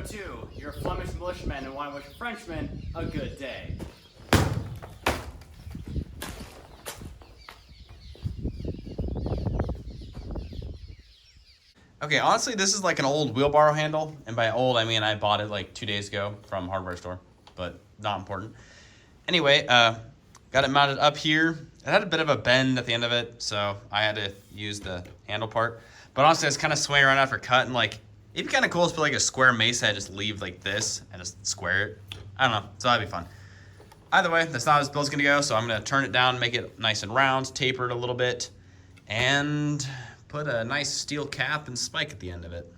602. You're a Flemish militiaman and want to wish a Frenchman a good day. Okay, honestly, this is like an old wheelbarrow handle. And by old, I mean I bought it like 2 days ago from hardware store, but not important. Anyway, got it mounted up here. It had a bit of a bend at the end of it, so I had to use the handle part. But honestly, I was kind of swinging around after cutting. Like, it'd be kind of cool to put like a square mace head, just leave like this and just square it. I don't know, so that'd be fun. Either way, that's not how this build's gonna go, so I'm gonna turn it down, make it nice and round, taper it a little bit, and put a nice steel cap and spike at the end of it.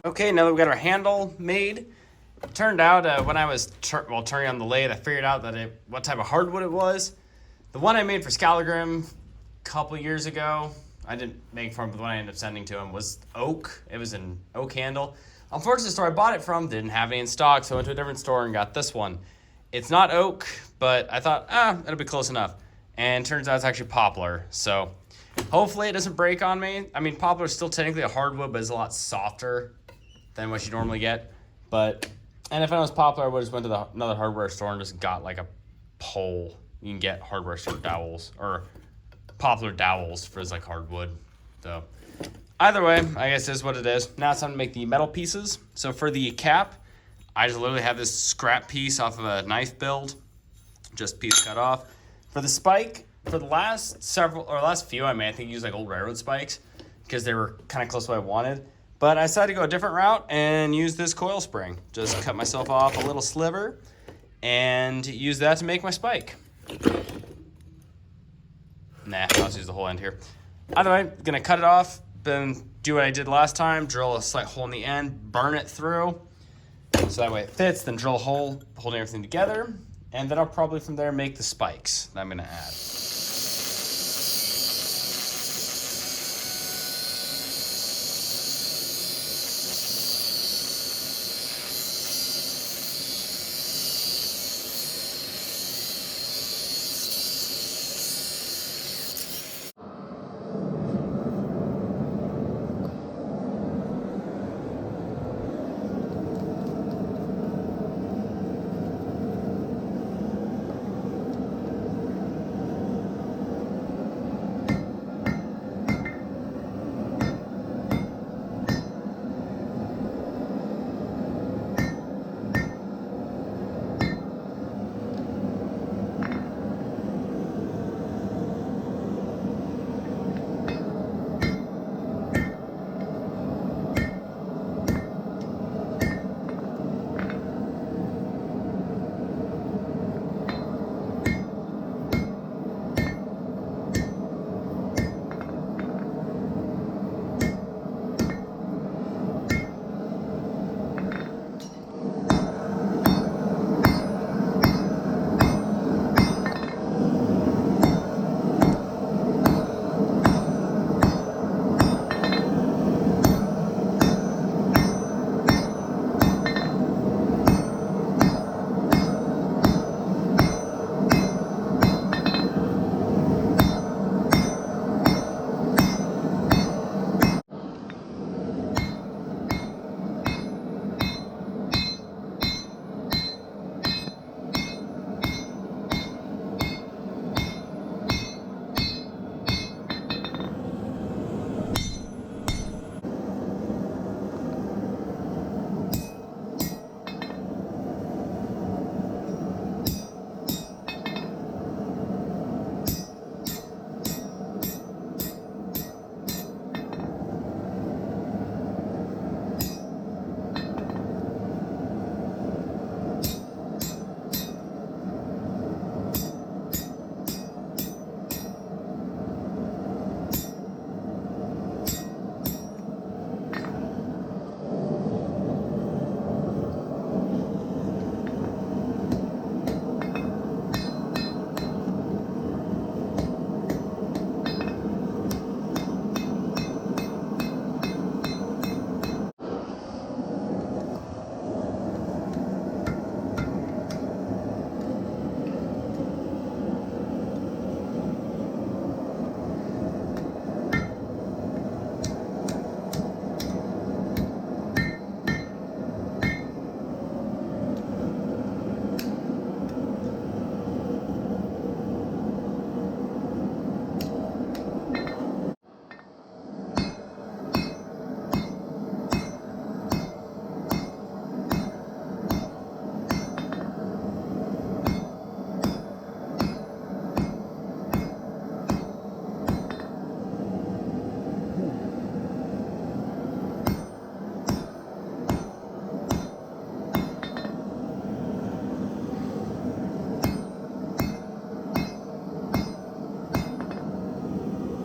Okay, now that we got our handle made, it turned out when I was turning on the lathe, I figured out that what type of hardwood it was. The one I made for Scalagrim a couple years ago, I didn't make for him, but the one I ended up sending to him was oak. It was an oak handle. Unfortunately, the store I bought it from didn't have any in stock, so I went to a different store and got this one. It's not oak, but I thought, it'll be close enough. And turns out it's actually poplar, so hopefully it doesn't break on me. I mean, poplar is still technically a hardwood, but it's a lot softer than what you normally get. And if I was poplar, I would just went to another hardware store and just got like a pole. You can get hardware store dowels or poplar dowels for like hardwood. So either way, I guess this is what it is. Now it's time to make the metal pieces. So for the cap, I just literally have this scrap piece off of a knife build, just piece cut off. For the spike, for the last few I made, I think I used like old railroad spikes because they were kind of close to what I wanted. But I decided to go a different route and use this coil spring. Just cut myself off a little sliver and use that to make my spike. Nah, I'll just use the whole end here. Either way, gonna cut it off, then do what I did last time, drill a slight hole in the end, burn it through, so that way it fits, then drill a hole, holding everything together, and then I'll probably from there make the spikes that I'm gonna add.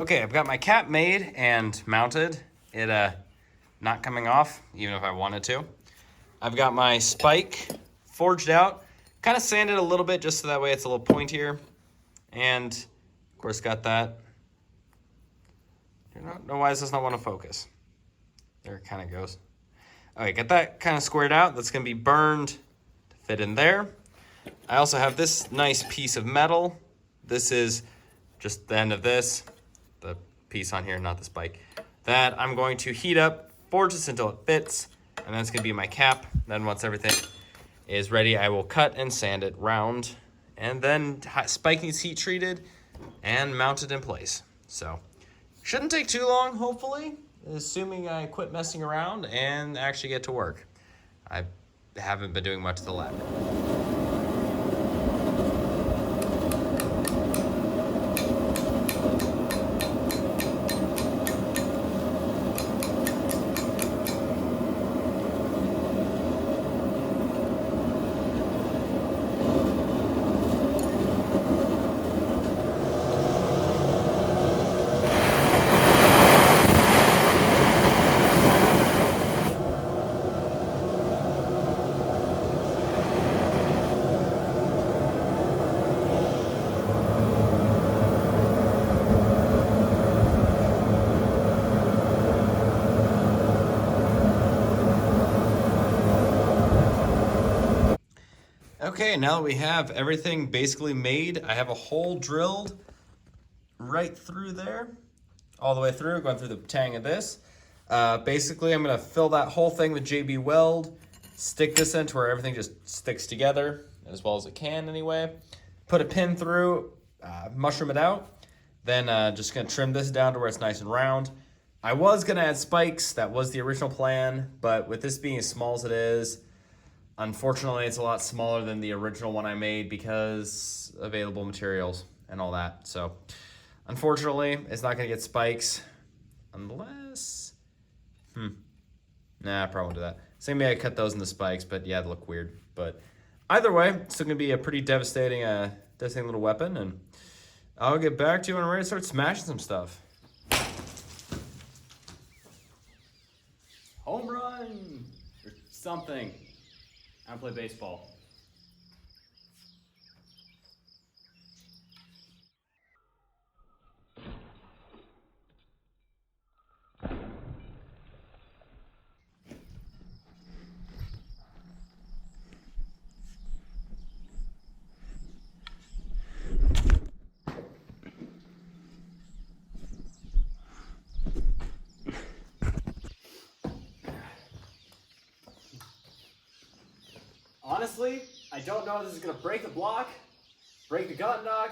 Okay, I've got my cap made and mounted. It not coming off, even if I wanted to. I've got my spike forged out, kind of sanded a little bit just so that way it's a little pointier. And of course got that. I don't know why does this not want to focus. There it kind of goes. Okay, got that kind of squared out. That's gonna be burned to fit in there. I also have this nice piece of metal. This is just the end of this, the piece on here, not the spike, that I'm going to heat up, forge this until it fits, and that's gonna be my cap. Then once everything is ready, I will cut and sand it round, and then spiking is heat treated and mounted in place. So, shouldn't take too long, hopefully, assuming I quit messing around and actually get to work. I haven't been doing much of the lab. Okay, now that we have everything basically made, I have a hole drilled right through there, all the way through, going through the tang of this. Basically, I'm gonna fill that whole thing with JB Weld, stick this in to where everything just sticks together as well as it can anyway. Put a pin through, mushroom it out, then just gonna trim this down to where it's nice and round. I was gonna add spikes, that was the original plan, but with this being as small as it is, unfortunately, it's a lot smaller than the original one I made because available materials and all that. So, unfortunately, it's not going to get spikes unless... Nah, I probably won't do that. Same way I cut those in the spikes, but yeah, they look weird. But either way, it's still going to be a pretty devastating little weapon, and I'll get back to you when I'm ready to start smashing some stuff. Home run! Or something. I don't play baseball. Honestly, I don't know if this is going to break the block, break the goedendag.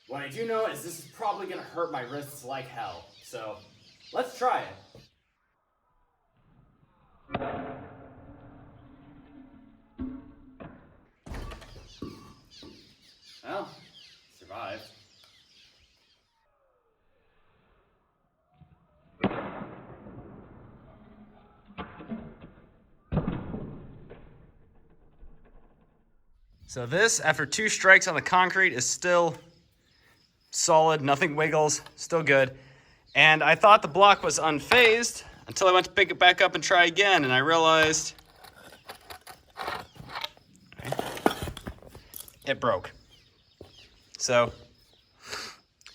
What I do know is this is probably going to hurt my wrists like hell. So, let's try it. Well, survived. So this, after 2 strikes on the concrete, is still solid, nothing wiggles, still good. And I thought the block was unfazed until I went to pick it back up and try again, and I realized it broke. So,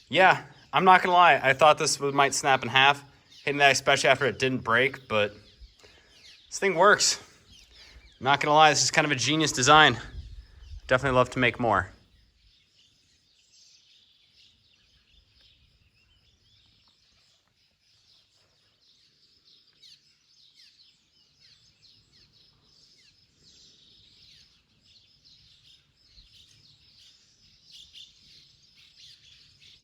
yeah, I'm not gonna lie, I thought this might snap in half, hitting that especially after it didn't break, but this thing works. I'm not gonna lie, this is kind of a genius design. Definitely love to make more.